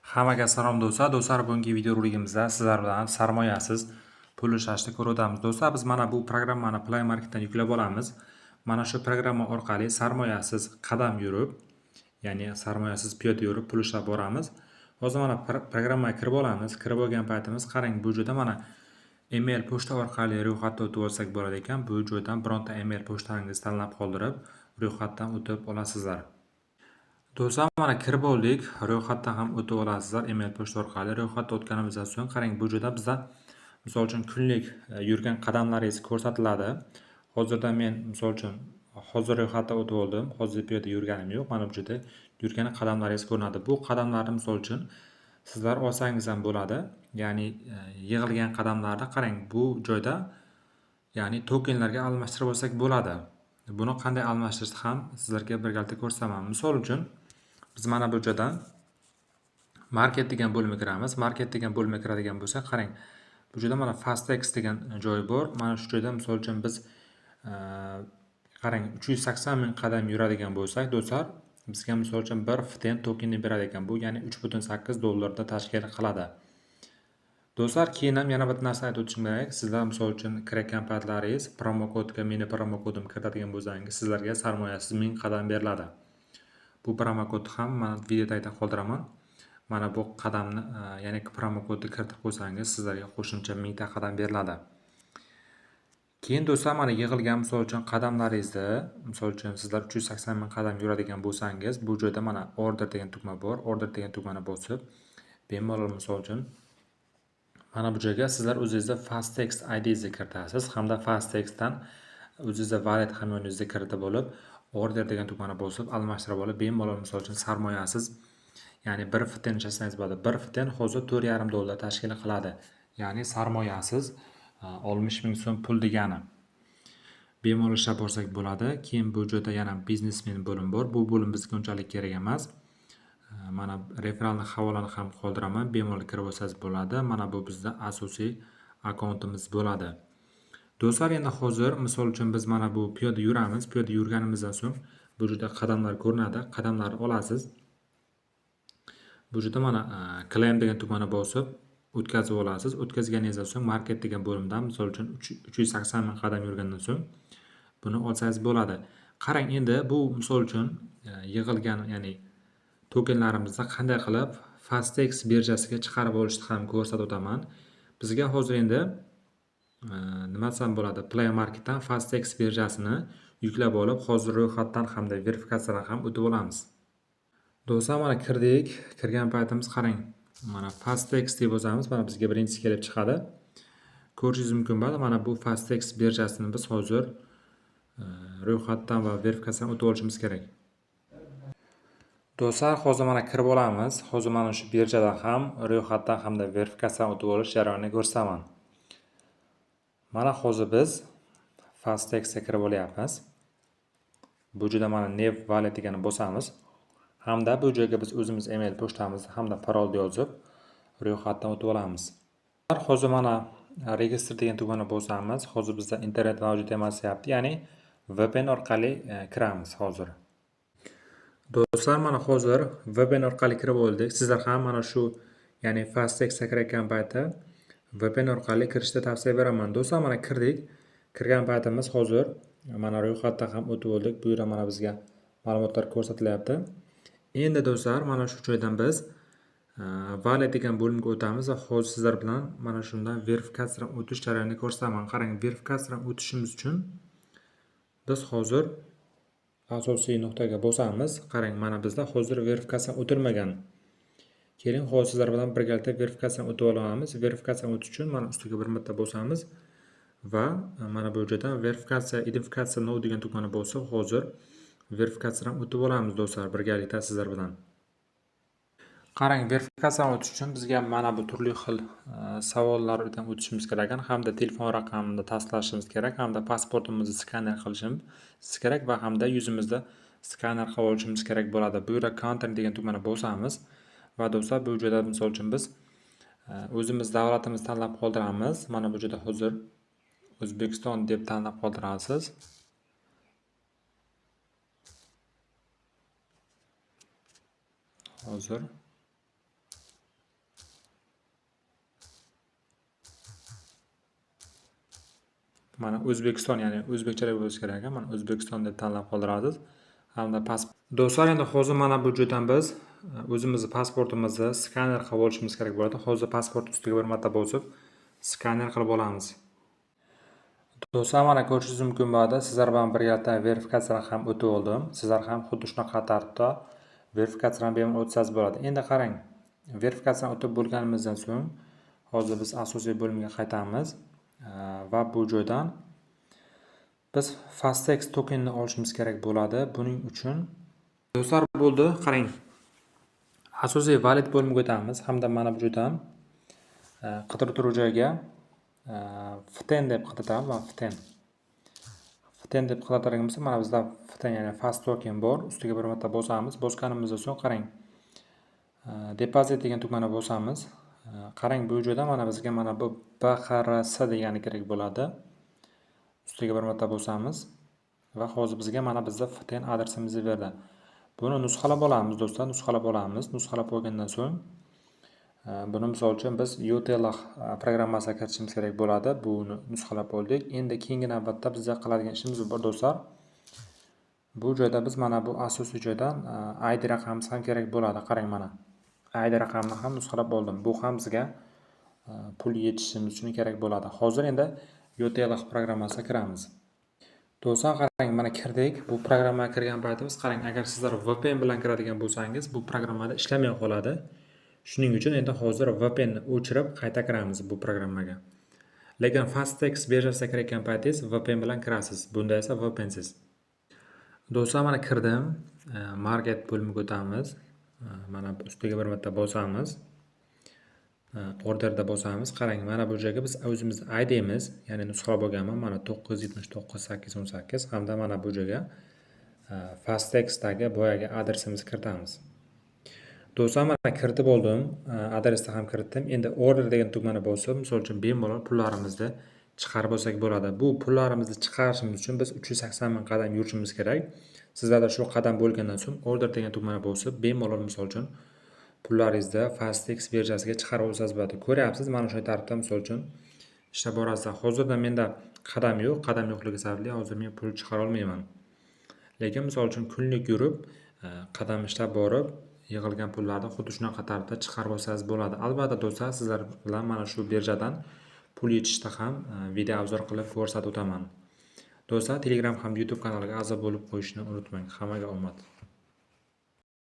Hammaga salom do'stlar. Do'stlar, bugungi videoroligimizda sizlar bilan sarmoyasiz pul ishlashni ko'rib o'tamiz. Do'stlar, biz mana bu programmani Play Marketdan yuklab olamiz. Mana shu programma orqali sarmoyasiz qadam yurib, ya'ni sarmoyasiz piyoda yurib pul ishlab boramiz. Hozir mana programmaga kirib olamiz. Kirib olgan paytimiz qarang, bu joyda mana email pochta orqali ro'yxatdan o'tib olsak bo'ladi ekan. Bu joydan bironta email pochtangizni tanlab qoldirib, ro'yxatdan o'tib olasizlar. Do'stlar, mana kirib oldik. Ro'yxatdan ham o'tib olasizlar email pochta orqali. Ro'yxatdan o'tganimizdan so'ng qarang, bu joyda bizda misol uchun kunlik yurgan qadamlaringiz ko'rsatiladi. Hozirda men misol uchun hozir ro'yxatdan o'tib oldim. Hozir bu yerda yurganim yo'q. Mana bu joyda yurgan qadamlaringiz ko'rinadi. Bu qadamlarni misol uchun sizlar olsangiz ham bo'ladi. Ya'ni yig'ilgan qadamlarni qarang, bu joyda ya'ni tokenlarga almashtirib olsak bo'ladi. Buni qanday almashtirishni ham sizlarga birgalikda ko'rsataman. Misol uchun biz mana bu joydan market degan bo'limga kiramiz. Market degan bo'limga kiradigan bo'lsak, qarang, bu joyda mana Fastex degan joy bor. Mana shu joyda misol uchun biz qarang 380 ming qadam yuradigan bo'lsak, do'stlar, bizga misol uchun 1 FTN tokenni berar ekan. Bu ya'ni 3.8 dollarda tashkil qiladi. Do'stlar, keyin ham yana bir narsa aytib o'tishim kerak. Sizlar misol uchun kirayotgan paytlaringiz promo kodga meni promo kodim kiritadigan bo'lsangiz, sizlarga sarmoyasiz 1000 qadam beriladi. Bu promo kodni ham mana video tagida qoldiraman. Mana bu qadamni, ya'ni promo kodni kiritib qo'ysangiz, sizlarga qo'shimcha 1000 ta qadam beriladi. Keyin do'stlar, mana yig'ilgan misol uchun qadamlaringizni, misol uchun sizlar 380 ming qadam yuradigan bo'lsangiz, bu joyda mana order degan tugma bor. Order degan tugmani bosib, bemalol misol uchun mana bu joyga sizlar o'zingizda Fastex ID'ni kiritasiz hamda Fastexdan o'zingizda wallet hamyoningizni kiritib olib, order degan tugmani bosib, almashtirib olib, bemalol misol uchun sarmoyasiz, ya'ni 1 FTN ishlasangiz bo'ladi. 1 FTN hozir 4,5 dollar tashkil qiladi. Ya'ni sarmoyasiz 60 ming so'm pul degani. Bemalol ishlab borsak bo'ladi. Keyin bu joyda yana biznesmen bo'lim bor. Bu bo'lim bizga unchalik kerak emas. Mana referalni havolani ham qoldiraman. Bemalol kirib olsangiz bo'ladi. Mana bu bizda asosiy akkauntimiz bo'ladi. Do'stlar, endi hozir misol uchun biz mana bu piyoda yuramiz. Piyoda yurganimizdan so'ng bu joyda qadamlar ko'rinadi. Qadamlarni olasiz. Bu joyda mana claim degan tugmani bosib o'tkazib olasiz. O'tkazganingizdan so'ng market degan bo'limdan misol uchun 380 ming qadam yurgandan so'ng buni olsangiz bo'ladi. Qarang, endi bu misol uchun yig'ilgan, ya'ni tokenlarimizni qanday qilib Fastex birjasiga chiqarib olishni ham ko'rsatib o'taman. Bizga hozir endi nima desam bo'ladi? Play Marketdan Fastex birjasini yuklab olib, hozir ro'yxatdan hamda verifikatsiyadan ham o'tib olamiz. Do'stlar, mana kirdik. Kirgan paytimiz qarang. Mana Fastex deb yozamiz. Mana bizga birinchisi kelib chiqadi. Ko'rishingiz mumkin bo'ladi. Mana bu Fastex birjasini biz hozir ro'yxatdan va verifikatsiyadan o'tib olishimiz kerak. Do'stlar, hozir mana kirib olamiz. Hozir mana shu birjadan ham ro'yxatdan hamda verifikatsiyadan o'tib olish jarayonini ko'rsataman. Mana hozir biz Fastexga kirib olyapmiz. Bu joyda mana Nev Wallet deganini bosamiz. Hamda bu joyga biz o'zimiz email pochtamizni hamda parolni yozib ro'yxatdan o'tib olamiz. Hozir mana registr degan tugmani bosamiz. Hozir bizda internet mavjud emas deyapti, ya'ni VPN orqali kiramiz hozir. Do'stlar, mana hozir VPN orqali kirib oldik. Sizlar ham mana shu, ya'ni Fastexga kirayotgan paytda VPN orqali kirishni tavsiya beraman. Do'stlar, mana kirdik. Kirgan paytimiz hozir mana ro'yxatdan ham o'tib oldik. Bu yerda mana bizga ma'lumotlar ko'rsatilyapti. Endi do'stlar, mana shu joydan biz wallet degan bo'limga o'tamiz va hozir sizlar bilan mana shundan verifikatsiyadan o'tish jarayonini ko'rsataman. Qarang, verifikatsiyadan o'tishimiz uchun biz hozir asosiy nuqtaga bosamiz. Qarang, mana bizda hozir verifikatsiyadan o'tilmagan. Keling, hozir sizlar bilan birgalikda verifikatsiyadan o'tib olamiz. Verifikatsiyadan o'tish uchun mana ustiga bir marta bosamiz va mana bu joydan verifikatsiya, identifikatsiya now degan tugmani bosib, hozir verifikatsiyadan o'tib olamiz do'stlar, birgalikda sizlar bilan. Qarang, verifikatsiyadan o'tish uchun bizga mana bu turli xil savollardan o'tishimiz kerak, hamda telefon raqamini tasdiqlashimiz kerak, hamda pasportimizni skaner qilishimiz kerak va hamda yuzimizni skaner qilib olishimiz kerak bo'ladi. Bu yerda counter degan tugmani bosamiz va do'stlar, bu joyda misol uchun biz o'zimiz davlatimizni tanlab qoldiramiz. Mana bu joyda hozir O'zbekiston deb tanlab qoldirasiz. Hozir mana O'zbekiston, ya'ni o'zbekchalik bo'lishi kerak ekan. Mana O'zbekiston deb tanlab qoldirasiz. Hamda pasport. Do'stlar, endi hozir mana bu joydan biz o'zimizni pasportimizni skaner qilib olishimiz kerak bo'ladi. Hozir pasport ustiga bir marta bosib skaner qilib olamiz. Do'stlar, mana ko'rishingiz mumkin bo'ladi. Sizlar bilan birgalikda verifikatsiyadan ham o'tib oldim. Sizlar ham xuddi shunaqa tartibda verifikatsiyadan bemalol o'tsangiz bo'ladi. Endi qarang, verifikatsiyadan o'tib bo'lganimizdan so'ng hozir biz asosiy bo'limga qaytamiz va bu joydan biz Fastex tokenini olishimiz kerak bo'ladi. Buning uchun do'stlar bo'ldi, qarang. Asosiy valid bo'limiga o'tamiz hamda mana bu joydan qidiruv turuv joyiga FTN deb qidiramiz. Va FTN deb qidiradigan bo'lsa, mana bizda FTN, ya'ni Fast Token bor. Ustiga bir marta bosamiz. Bosganimizdan so'ng qarang, depozit degan tugmani bosamiz. Qarang, bu joyda mana bizga mana bu BXRS degani kerak bo'ladi. Ustiga bir marta bosamiz va hozir bizga mana bizda FTN adresimizni berdi. Buni nusxalab olamiz do'stlar, nusxalab olamiz. Nusxalab olgandan so'ng buni misol uchun biz Utelach programmasiga kiritishimiz kerak bo'ladi. Buni nusxalab oldik. Endi keyingi navbatda bizga qiladigan ishimiz bor do'stlar. Bu joyda biz mana bu asosiy joydan ID raqamimiz ham kerak bo'ladi. Qarang, mana ID raqamini ham nusxalab oldim. Bu ham bizga pul yechishimiz uchun kerak bo'ladi. Hozir endi Utelach programmasiga kiramiz. Do'stlar, qarang, mana kirdik. Bu programmaga kirgan paytimiz, qarang, agar sizlar VPN bilan kiradigan bo'lsangiz, bu programmada ishlamay qoladi. Shuning uchun endi hozir VPN ni o'chirib qayta kiramiz bu programmaga. Lekin Fastex birjasiga kirayotgan paytingiz VPN bilan kirasiz. Bunda esa VPN siz. Do'stlar, mana kirdim. Market bo'limiga o'tamiz. Mana ustiga bir marta bosamiz. Orderda bosamiz. Qarang, mana bu joyga biz o'zimizning ID'miz, ya'ni nusxalab olganman, mana 979 hamda mana bu joyga Fastexdagi boyagi adresimizni kiritamiz. Do'stlar, mana kiritib oldim. Adresni ham kiritdim. Endi order degan tugmani bosib, misol uchun bemalol pullarimizni chiqarib olsak bo'ladi. Bu pullarimizni chiqarishimiz uchun biz 380 ming qadam yurishimiz kerak. Sizlarda shu qadam bo'lgandan so'ng order degan tugmani bosib, bemalol misol uchun pullaringizni Fastex birjasiga chiqarib olsangiz bo'ladi. Ko'ryapsiz, mana shu tartibda misol uchun ishlab borasizlar. Hozirda menda qadam yo'qligi sababli hozir men pul chiqara olmayman. Lekin misol uchun kunlik yurib, qadam ishlab borib, yig'ilgan pullarni xuddi shunaqa tartibda chiqarib olsangiz bo'ladi. Albatta do'stlar, sizlar bilan mana shu birjadan pul yechishda ham video obzor qilib ko'rsatib o'taman. Do'stlar, Telegram ham YouTube kanaliga a'zo bo'lib qo'yishni unutmang. Hammaga omad.